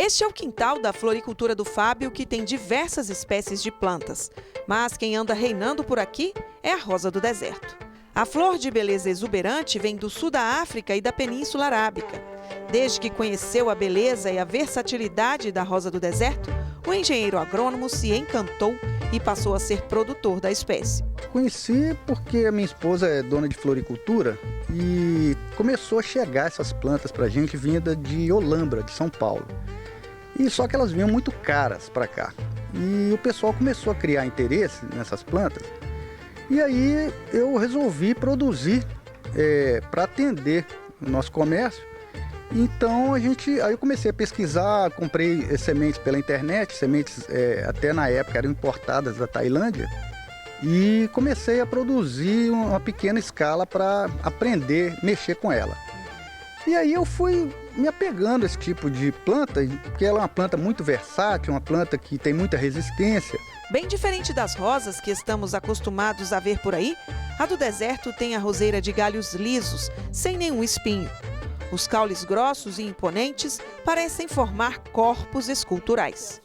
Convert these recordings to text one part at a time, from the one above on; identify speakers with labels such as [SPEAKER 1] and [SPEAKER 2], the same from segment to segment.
[SPEAKER 1] Este é o quintal da floricultura do Fábio, que tem diversas espécies de plantas. Mas quem anda reinando por aqui é a rosa do deserto. A flor de beleza exuberante vem do sul da África e da Península Arábica. Desde que conheceu a beleza e a versatilidade da rosa do deserto, o engenheiro agrônomo se encantou e passou a ser produtor da espécie.
[SPEAKER 2] Conheci porque a minha esposa é dona de floricultura e começou a chegar essas plantas para a gente vinda de Olambra, de São Paulo. E só que elas vinham muito caras para cá. E o pessoal começou a criar interesse nessas plantas. E aí eu resolvi produzir para atender o nosso comércio. Então aí eu comecei a pesquisar, comprei sementes pela internet, sementes até na época eram importadas da Tailândia. E comecei a produzir uma pequena escala para aprender a mexer com ela. E aí eu fui me apegando a esse tipo de planta, porque ela é uma planta muito versátil, uma planta que tem muita resistência.
[SPEAKER 1] Bem diferente das rosas que estamos acostumados a ver por aí, a do deserto tem a roseira de galhos lisos, sem nenhum espinho. Os caules grossos e imponentes parecem formar corpos esculturais.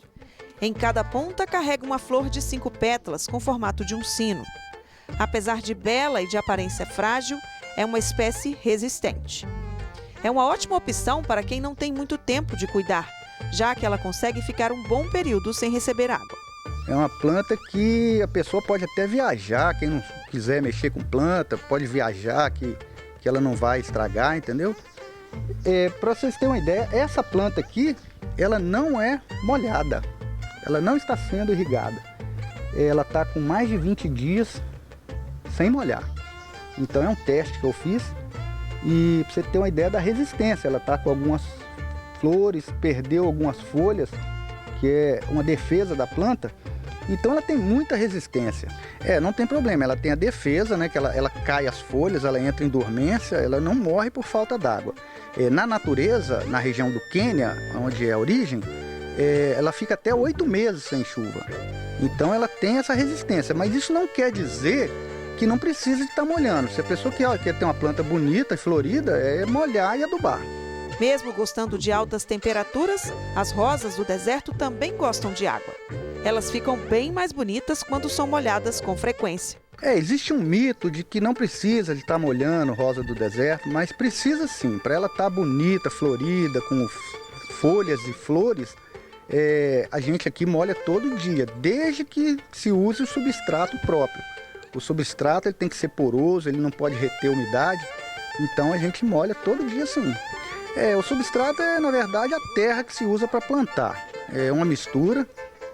[SPEAKER 1] Em cada ponta carrega uma flor de 5 pétalas com formato de um sino. Apesar de bela e de aparência frágil, é uma espécie resistente. É uma ótima opção para quem não tem muito tempo de cuidar, já que ela consegue ficar um bom período sem receber água.
[SPEAKER 2] É uma planta que a pessoa pode até viajar, quem não quiser mexer com planta, pode viajar, que ela não vai estragar, entendeu? Para vocês terem uma ideia, essa planta aqui, ela não é molhada, ela não está sendo irrigada. Ela está com mais de 20 dias sem molhar. Então é um teste que eu fiz. E para você ter uma ideia da resistência, ela está com algumas flores, perdeu algumas folhas, que é uma defesa da planta. Então ela tem muita resistência. Não tem problema, ela tem a defesa, né, que ela cai as folhas, ela entra em dormência, ela não morre por falta d'água. Na natureza, na região do Quênia, onde é a origem, ela fica até 8 meses sem chuva. Então ela tem essa resistência, mas isso não quer dizer que não precisa de estar molhando. Se a pessoa quer ter uma planta bonita e florida, é molhar e adubar.
[SPEAKER 1] Mesmo gostando de altas temperaturas, as rosas do deserto também gostam de água. Elas ficam bem mais bonitas quando são molhadas com frequência.
[SPEAKER 2] Existe um mito de que não precisa de estar molhando rosa do deserto, mas precisa sim. Para ela estar bonita, florida, com folhas e flores, a gente aqui molha todo dia, desde que se use o substrato próprio. O substrato ele tem que ser poroso, ele não pode reter umidade, então a gente molha todo dia sim. O substrato é, na verdade, a terra que se usa para plantar. É uma mistura,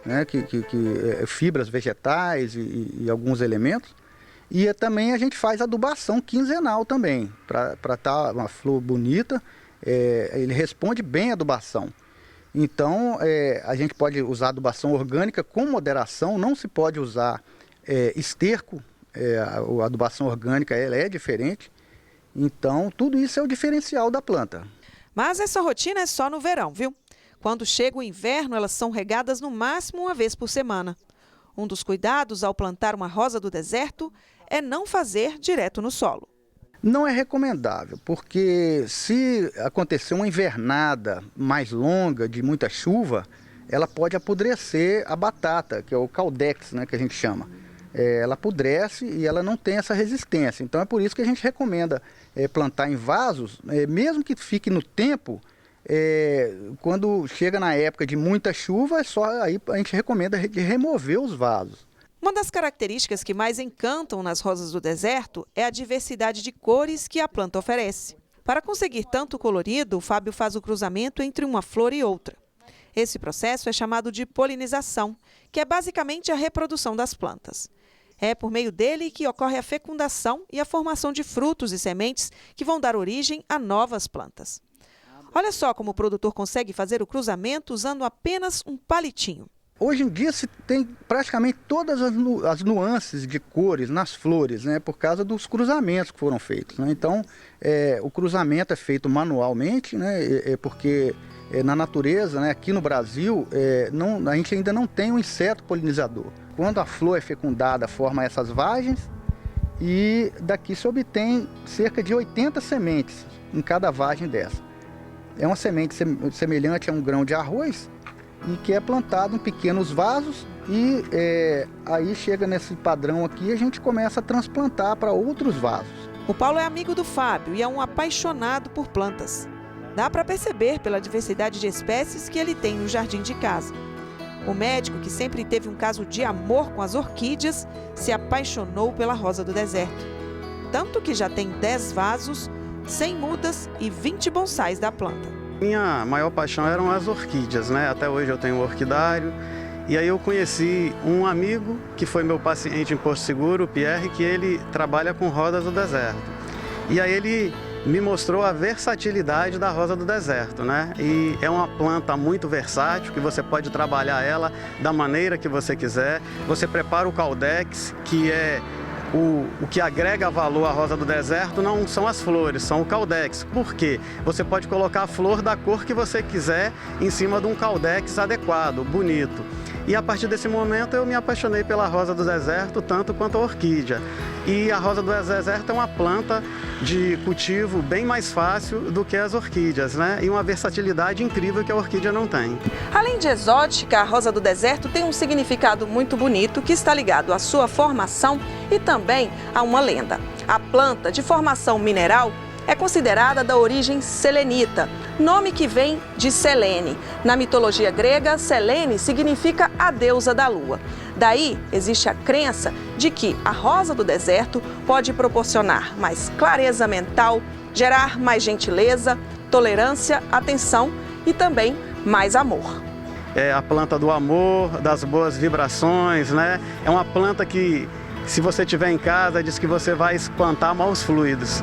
[SPEAKER 2] né, fibras vegetais e alguns elementos. E também a gente faz adubação quinzenal também, para estar uma flor bonita. Ele responde bem à adubação. Então, a gente pode usar adubação orgânica com moderação, não se pode usar esterco, a adubação orgânica ela é diferente. Então, tudo isso é o diferencial da planta.
[SPEAKER 1] Mas essa rotina é só no verão, viu? Quando chega o inverno, elas são regadas no máximo uma vez por semana. Um dos cuidados ao plantar uma rosa do deserto é não fazer direto no solo.
[SPEAKER 2] Não é recomendável, porque se acontecer uma invernada mais longa, de muita chuva, ela pode apodrecer a batata, que é o caudex, né, que a gente chama. Ela apodrece e ela não tem essa resistência. Então é por isso que a gente recomenda plantar em vasos, mesmo que fique no tempo, quando chega na época de muita chuva, aí a gente recomenda de remover os vasos.
[SPEAKER 1] Uma das características que mais encantam nas rosas do deserto é a diversidade de cores que a planta oferece. Para conseguir tanto colorido, o Fábio faz o cruzamento entre uma flor e outra. Esse processo é chamado de polinização, que é basicamente a reprodução das plantas. É por meio dele que ocorre a fecundação e a formação de frutos e sementes que vão dar origem a novas plantas. Olha só como o produtor consegue fazer o cruzamento usando apenas um palitinho.
[SPEAKER 2] Hoje em dia se tem praticamente todas as nuances de cores nas flores, né, por causa dos cruzamentos que foram feitos, né? Então, o cruzamento é feito manualmente, né, porque na natureza, né, aqui no Brasil, a gente ainda não tem um inseto polinizador. Quando a flor é fecundada, forma essas vagens e daqui se obtém cerca de 80 sementes em cada vagem dessa. É uma semente semelhante a um grão de arroz e que é plantado em pequenos vasos e aí chega nesse padrão aqui e a gente começa a transplantar para outros vasos.
[SPEAKER 1] O Paulo é amigo do Fábio e é um apaixonado por plantas. Dá para perceber pela diversidade de espécies que ele tem no jardim de casa. O médico, que sempre teve um caso de amor com as orquídeas, se apaixonou pela rosa do deserto. Tanto que já tem 10 vasos, 100 mudas e 20 bonsais da planta.
[SPEAKER 3] Minha maior paixão eram as orquídeas, né? Até hoje eu tenho um orquidário. E aí eu conheci um amigo que foi meu paciente em Porto Seguro, o Pierre, que ele trabalha com rosas do deserto. E aí ele me mostrou a versatilidade da rosa do deserto, né? E é uma planta muito versátil, que você pode trabalhar ela da maneira que você quiser. Você prepara o caldex, que é o que agrega valor à rosa do deserto não são as flores, são o caldex. Por quê? Você pode colocar a flor da cor que você quiser em cima de um caldex adequado, bonito. E a partir desse momento eu me apaixonei pela rosa do deserto, tanto quanto a orquídea. E a rosa do deserto é uma planta de cultivo bem mais fácil do que as orquídeas, né? E uma versatilidade incrível que a orquídea não tem.
[SPEAKER 1] Além de exótica, a rosa do deserto tem um significado muito bonito que está ligado à sua formação e também a uma lenda. A planta, de formação mineral, é considerada da origem selenita, nome que vem de Selene. Na mitologia grega, Selene significa a deusa da lua. Daí, existe a crença de que a rosa do deserto pode proporcionar mais clareza mental, gerar mais gentileza, tolerância, atenção e também mais amor.
[SPEAKER 3] É a planta do amor, das boas vibrações, né? É uma planta que, se você tiver em casa, diz que você vai espantar maus fluidos.